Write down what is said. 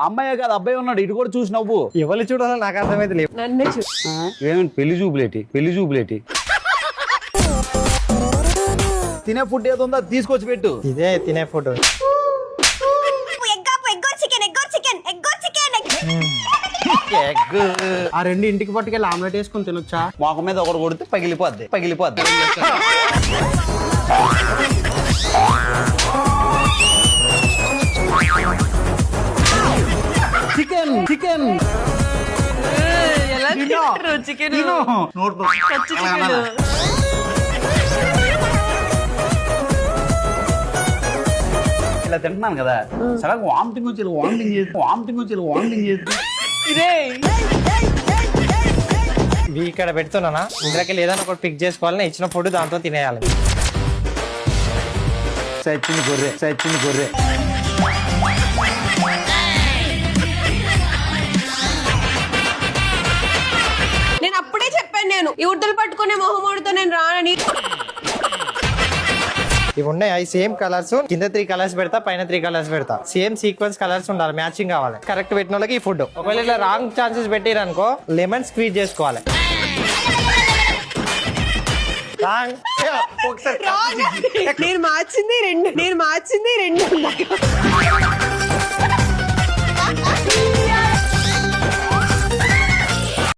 అమ్మాయి కాదు అబ్బాయి ఉన్నాడు, ఇటు కూడా చూసి నవ్వు. ఎవరు చూడాలో నాకు అర్థమైతే లేదు. నన్నే చూ. ఏమేమి పెళ్లి చూపులేటి తినే ఫుడ్ ఏదో ఉందో తీసుకొచ్చి పెట్టు. ఇదే తినే ఫోటో. ఆ రెండు ఇంటికి పట్టుకెళ్ళి ఆమ్లెట్ వేసుకొని తినొచ్చా? మొఖం మీద ఒకటి కొడితే పగిలిపోద్ది. చికెన్ ఎలా తింటారు చికెన్? పచ్చి చికెన్. ఇలా తింటున్నాను కదా, సడన్ వామిటింగ్ చేస్తూ ఇదే ఇక్కడ పెడుతున్నానా, ఇందులోకి ఏదైనా ఒకటి పిక్ చేసుకోవాలని ఇచ్చిన ఫుడ్ దాంట్లో తినేయాలి. సచ్చింది గొర్రె. నేను అప్పుడే చెప్పాను, నేను ఈ ఉడ్డలు పట్టుకునే మొహమ్మడితో నేను రానని. ఇవి ఉన్నాయి, అవి సేమ్ కలర్స్. కింద 3 కలర్స్ పెడతా, పైన 3 కలర్స్ పెడతా. సేమ్ సీక్వెన్స్ కలర్స్ ఉండాలి, మ్యాచింగ్ కావాలి. కరెక్ట్ పెట్టిన వాళ్ళకి ఈ ఫుడ్. ఒకవేళ ఇలా రాంగ్ ఛాన్సెస్ పెట్టిరనుకో లెమన్ స్క్వీజ్ చేసుకోవాలి. నేను మార్చింది రెండు